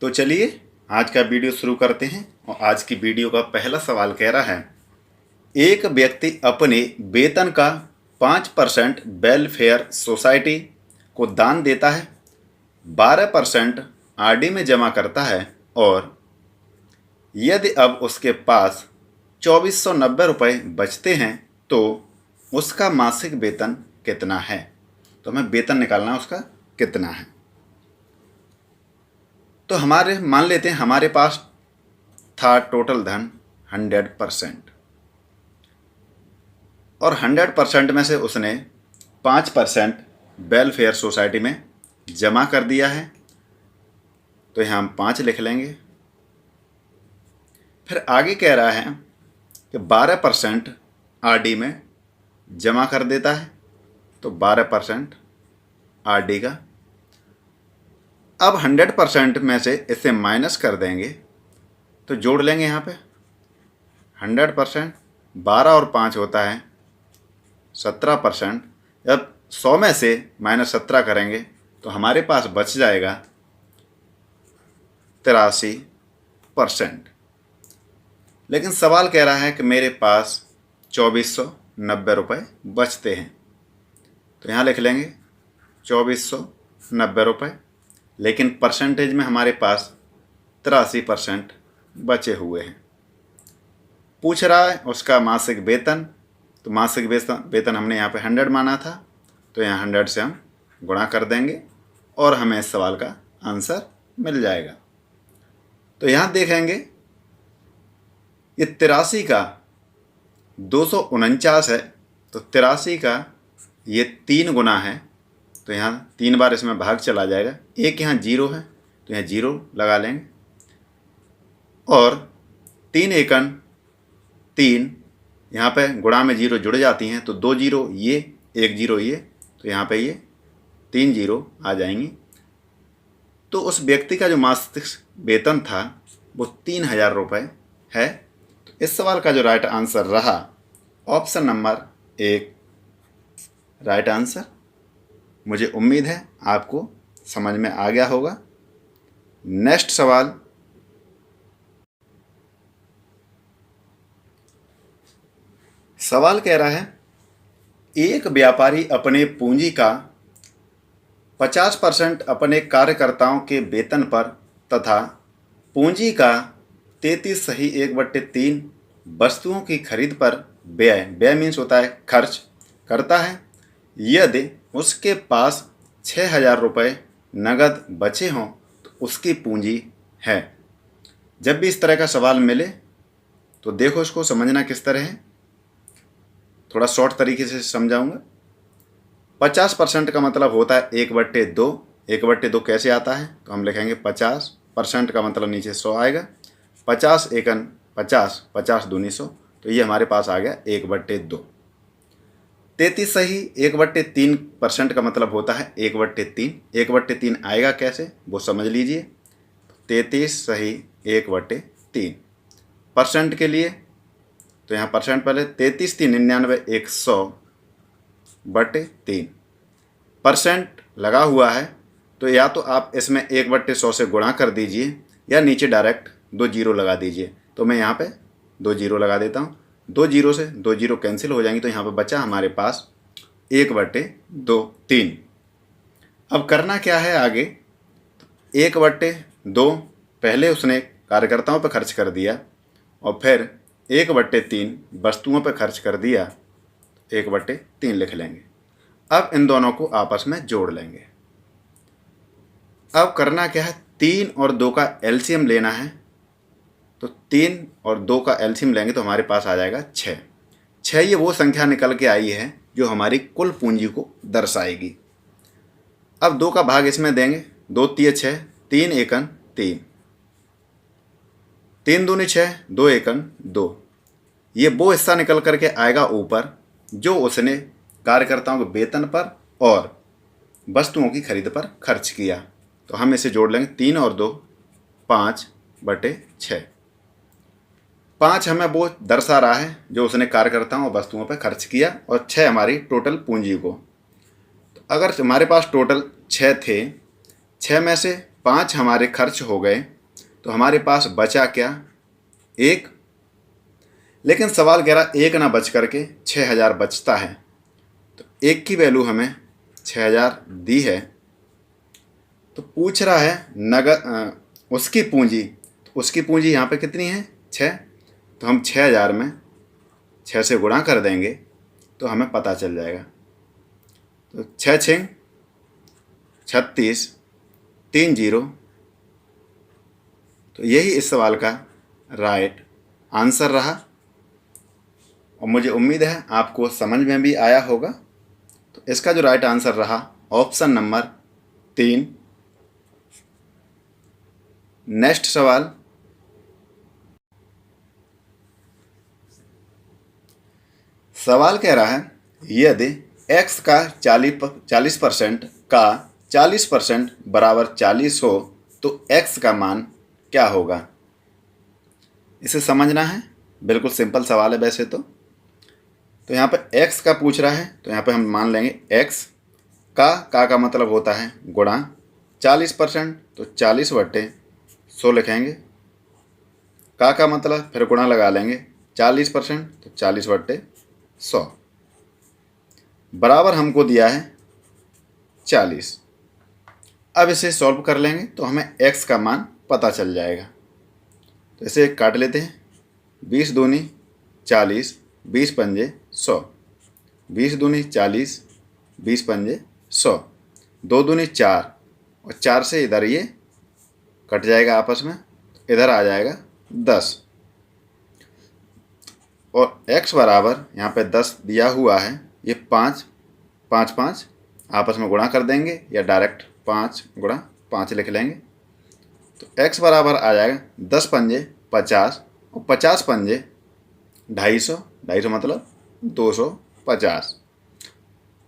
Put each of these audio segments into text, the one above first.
तो चलिए आज का वीडियो शुरू करते हैं। और आज की वीडियो का पहला सवाल कह रहा है, एक व्यक्ति अपने वेतन का 5% वेलफेयर सोसाइटी को दान देता है, 12% आरडी में जमा करता है और यदि अब उसके पास 2490 रुपये बचते हैं तो उसका मासिक वेतन कितना है। तो हमें वेतन निकालना है उसका कितना है। तो हमारे मान लेते हैं हमारे पास था टोटल धन 100% और 100% में से उसने 5% वेलफेयर सोसाइटी में जमा कर दिया है। तो यहाँ हम 5 लिख लेंगे। फिर आगे कह रहा है कि 12% आरडी में जमा कर देता है, तो 12% आरडी का। अब 100% में से इसे माइनस कर देंगे तो जोड़ लेंगे यहाँ पे 100%, 12 और 5 होता है 17%। जब 100 में से -17 करेंगे तो हमारे पास बच जाएगा 83%। लेकिन सवाल कह रहा है कि मेरे पास 2490 रुपये बचते हैं। तो यहाँ लिख लेंगे 2490 रुपये, लेकिन परसेंटेज में हमारे पास 83% बचे हुए हैं। पूछ रहा है उसका मासिक वेतन। तो मासिक वेतन हमने यहाँ पे 100 माना था, तो यहाँ 100 से हम गुणा कर देंगे और हमें इस सवाल का आंसर मिल जाएगा। तो यहाँ देखेंगे ये 83 का 249 है, तो 83 का ये 3 गुना है, तो यहाँ 3 बार इसमें भाग चला जाएगा। एक यहाँ 0 है तो यहाँ 0 लगा लेंगे और 3 एकन 3, यहाँ पे गुणा में 0 जुड़ जाती हैं, तो 2 0 ये 1 0 ये, तो यहाँ पे ये 3 0 आ जाएंगी। तो उस व्यक्ति का जो मासिक वेतन था वो 3000 रुपये है। तो इस सवाल का जो राइट आंसर रहा ऑप्शन नंबर 1 राइट आंसर। मुझे उम्मीद है आपको समझ में आ गया होगा। नेक्स्ट सवाल, सवाल कह रहा है, एक व्यापारी अपने पूंजी का 50% अपने कार्यकर्ताओं के वेतन पर तथा पूंजी का 33/1/3 वस्तुओं की खरीद पर व्यय मीन्स होता है खर्च करता है। यदि उसके पास 6000 रुपये नगद बचे हों तो उसकी पूंजी है। जब भी इस तरह का सवाल मिले तो देखो इसको समझना किस तरह है, थोड़ा शॉर्ट तरीके से समझाऊंगा। 50% का मतलब होता है 1/2। 1/2 कैसे आता है, तो हम लिखेंगे 50% का मतलब नीचे 100 आएगा। 50 एकन 50, 50 दूनी 100, तो ये हमारे पास आ गया 1/2। 33/1/3% का मतलब होता है 1/3। 1/3 आएगा कैसे वो समझ लीजिए। 33/1/3 परसेंट के लिए, तो यहाँ परसेंट पहले 33 3 99 100/3 परसेंट लगा हुआ है। तो या तो आप इसमें 1/100 से गुणा कर दीजिए या नीचे डायरेक्ट 2 0 लगा दीजिए। तो मैं यहाँ पे 2 0 लगा देता हूँ। 2 0 से 2 0 कैंसिल हो जाएंगी, तो यहाँ पे बचा हमारे पास 1/2 3। अब करना क्या है आगे, 1/2 पहले उसने कार्यकर्ताओं पर खर्च कर दिया और फिर 1/3 वस्तुओं पर खर्च कर दिया, 1/3 लिख लेंगे। अब इन दोनों को आपस में जोड़ लेंगे। अब करना क्या है, 3 और 2 का एलसीएम लेना है। तो 3 और 2 का एलसीएम लेंगे तो हमारे पास आ जाएगा 6। 6 ये वो संख्या निकल के आई है जो हमारी कुल पूंजी को दर्शाएगी। अब 2 का भाग इसमें देंगे, 2 3 6, 3 एकन 3, 3 दूनी 6, 2 एकन 2। ये वो हिस्सा निकल करके आएगा ऊपर जो उसने कार्यकर्ताओं के वेतन पर और वस्तुओं की खरीद पर खर्च किया। तो हम इसे जोड़ लेंगे, 3 और 2 5/6। 5 हमें वो दर्शा रहा है जो उसने कार्यकर्ताओं और वस्तुओं पर खर्च किया और 6 हमारी टोटल पूंजी को। तो अगर हमारे पास टोटल 6 थे, 6 में से 5 हमारे खर्च हो गए, तो हमारे पास बचा क्या? 1। लेकिन सवाल कह रहा 1 ना बच करके 6000 बचता है, तो 1 की वैल्यू हमें 6000 दी है। तो पूछ रहा है नगद उसकी पूंजी, तो उसकी पूंजी यहाँ पे कितनी है? 6। तो हम 6000 में 6 से गुणा कर देंगे तो हमें पता चल जाएगा। तो 6 6 36 3 0। तो यही इस सवाल का राइट आंसर रहा, और मुझे उम्मीद है आपको समझ में भी आया होगा। तो इसका जो राइट आंसर रहा ऑप्शन नंबर 3। नेक्स्ट सवाल, सवाल कह रहा है यदि x का 40% का 40% बराबर 40 हो तो x का मान क्या होगा? इसे समझना है, बिल्कुल सिंपल सवाल है वैसे तो यहाँ पे x का पूछ रहा है, तो यहाँ पे हम मान लेंगे x का मतलब होता है गुणा 40%, तो 40/100 लिखेंगे। का मतलब फिर गुणा लगा लेंगे 40%, तो 40/100 बराबर हमको दिया है 40। अब इसे सॉल्व कर लेंगे तो हमें x का मान पता चल जाएगा। तो इसे काट लेते हैं। 20 दूनी 40, 20 पंजे 100, 20 दूनी 40, 20 पंजे 100, 2 दूनी 4, और 4 से इधर ये कट जाएगा आपस में, इधर आ जाएगा 10, और x बराबर यहाँ पे 10 दिया हुआ है, ये 5 5 5 आपस में गुणा कर देंगे या डायरेक्ट 5 गुणा 5 लिख लेंगे। तो x बराबर आ जाएगा 10 पंजे 50, और 50 पंजे 250, 250 मतलब 250।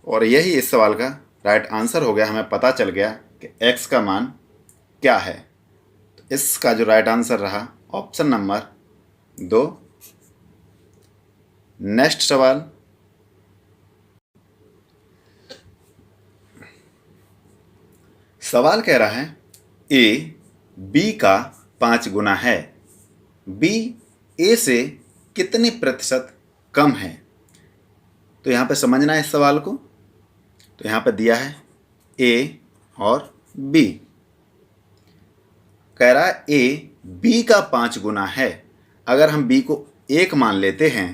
और यही इस सवाल का राइट आंसर हो गया। हमें पता चल गया कि x का मान क्या है। तो इसका जो राइट आंसर रहा ऑप्शन नंबर 2। नेक्स्ट सवाल, सवाल कह रहा है a b का 5 गुना है, b a से कितने प्रतिशत कम है? तो यहाँ पे समझना है इस सवाल को। तो यहाँ पे दिया है a और b, कह रहा है a b का 5 गुना है। अगर हम b को 1 मान लेते हैं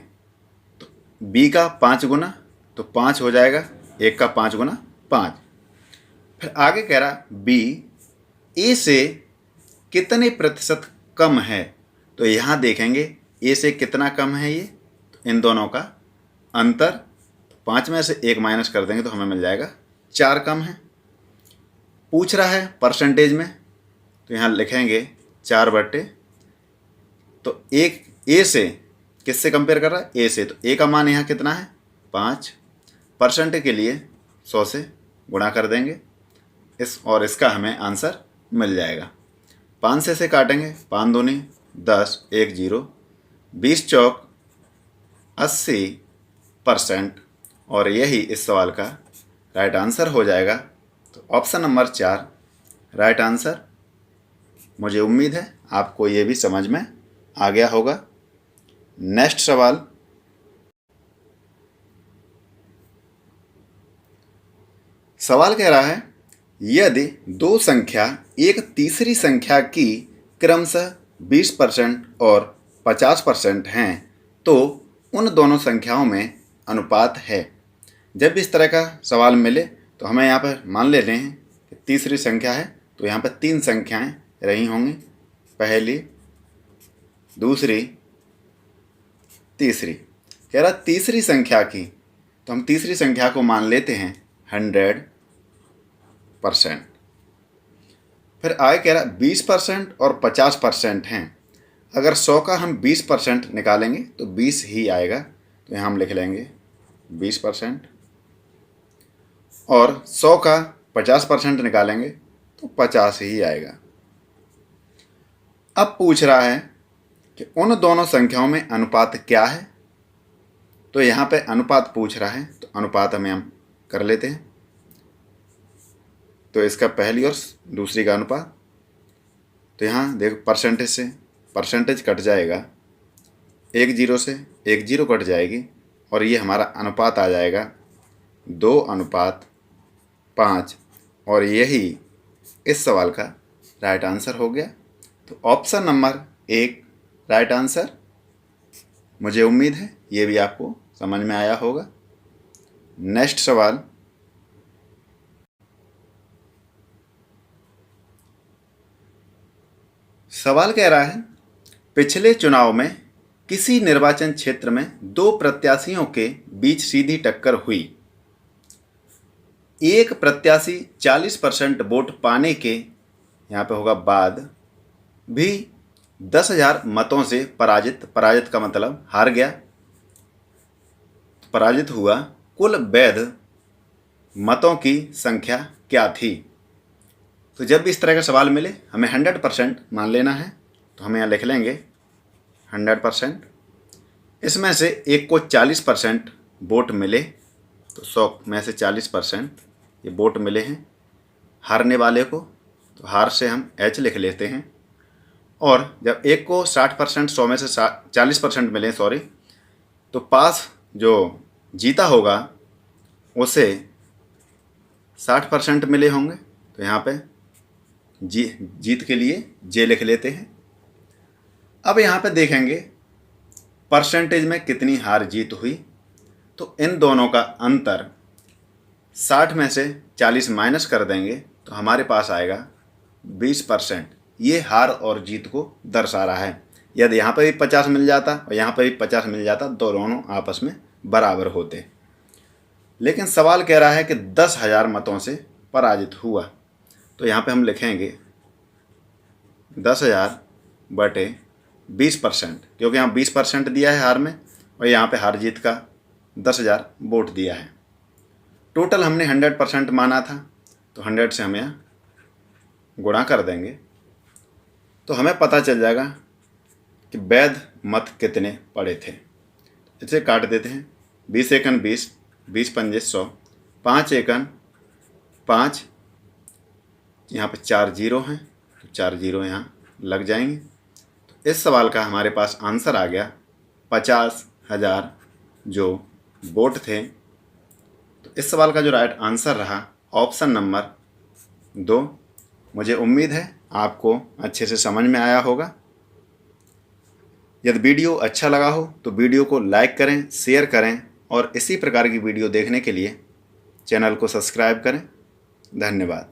तो b का 5 गुना तो 5 हो जाएगा, 1 का 5 गुना 5। फिर आगे कह रहा b a से कितने प्रतिशत कम है? तो यहाँ देखेंगे a से कितना कम है, ये तो इन दोनों का अंतर 5 में से 1 माइनस कर देंगे तो हमें मिल जाएगा 4 कम है। पूछ रहा है परसेंटेज में, तो यहाँ लिखेंगे 4/, तो एक a से किससे कंपेयर कर रहा है? a से, तो a का मान यहाँ कितना है? 5। परसेंट के लिए 100 से गुणा कर देंगे और इसका हमें आंसर मिल जाएगा। 5 से काटेंगे, 5 दूनी 10, 1 0, 20 चौक 80%, और यही इस सवाल का राइट आंसर हो जाएगा। तो ऑप्शन नंबर 4 राइट आंसर। मुझे उम्मीद है आपको ये भी समझ में आ गया होगा। नेक्स्ट सवाल, सवाल कह रहा है यदि दो संख्या एक तीसरी संख्या की क्रमशः 20% और 50% हैं तो उन दोनों संख्याओं में अनुपात है। जब भी इस तरह का सवाल मिले तो हमें यहाँ पर मान लेते हैं कि तीसरी संख्या है, तो यहाँ पर 3 संख्याएं रही होंगी, पहली, दूसरी, तीसरी। कह रहा तीसरी संख्या की, तो हम तीसरी संख्या को मान लेते हैं 100%। फिर आगे कह रहा 20% और 50% हैं। अगर 100 का हम 20% निकालेंगे तो 20 ही आएगा, तो यहाँ हम लिख लेंगे 20%, और 100 का 50% निकालेंगे तो 50 ही आएगा। अब पूछ रहा है कि उन दोनों संख्याओं में अनुपात क्या है। तो यहाँ पे अनुपात पूछ रहा है, तो अनुपात हम कर लेते हैं। तो इसका पहली और दूसरी का अनुपात तो यहाँ देखो परसेंटेज से परसेंटेज कट जाएगा, 1 जीरो से 1 जीरो कट जाएगी और ये हमारा अनुपात आ जाएगा 2:5 और यही इस सवाल का राइट आंसर हो गया। तो ऑप्शन नंबर 1 राइट आंसर। मुझे उम्मीद है ये भी आपको समझ में आया होगा। नेक्स्ट सवाल, सवाल कह रहा है पिछले चुनाव में किसी निर्वाचन क्षेत्र में 2 प्रत्याशियों के बीच सीधी टक्कर हुई। एक प्रत्याशी 40% वोट पाने के यहाँ पे होगा बाद भी 10,000 मतों से पराजित का मतलब हार गया, पराजित हुआ। कुल वैध मतों की संख्या क्या थी? तो जब भी इस तरह का सवाल मिले हमें 100% मान लेना है। तो हम यहाँ लिख लेंगे 100%। इसमें से एक को 40% वोट मिले, तो 100 में से 40% ये वोट मिले हैं हारने वाले को, तो हार से हम H लिख लेते हैं। और जब एक को 60%, 100 में से 40% मिले तो पास जो जीता होगा उसे 60% मिले होंगे, तो यहाँ पे जीत के लिए J लिख लेते हैं। अब यहाँ पे देखेंगे परसेंटेज में कितनी हार जीत हुई। तो इन दोनों का अंतर 60 में से 40 माइनस कर देंगे तो हमारे पास आएगा 20%। ये हार और जीत को दर्शा रहा है। यदि यहाँ पे भी 50 मिल जाता और यहाँ पे भी 50 मिल जाता, दोनों आपस में बराबर होते। लेकिन सवाल कह रहा है कि 10,000 मतों से पराजित हुआ। तो यहाँ पे हम लिखेंगे 10,000 बटे 20%, क्योंकि यहाँ 20% दिया है हार में और यहाँ पे हार जीत का 10,000 वोट दिया है। टोटल हमने 100% माना था, तो 100 से हम यहाँ गुणा कर देंगे तो हमें पता चल जाएगा कि वैध मत कितने पड़े थे। इसे काट देते हैं। 20 एकन 20, 20 पंजे 100, 5 एकन 5, यहाँ पे 4 जीरो हैं तो 4 जीरो यहाँ लग जाएंगे। तो इस सवाल का हमारे पास आंसर आ गया 50,000 जो वोट थे। तो इस सवाल का जो राइट आंसर रहा ऑप्शन नंबर 2। मुझे उम्मीद है आपको अच्छे से समझ में आया होगा। यदि वीडियो अच्छा लगा हो तो वीडियो को लाइक करें, शेयर करें और इसी प्रकार की वीडियो देखने के लिए चैनल को सब्सक्राइब करें। धन्यवाद।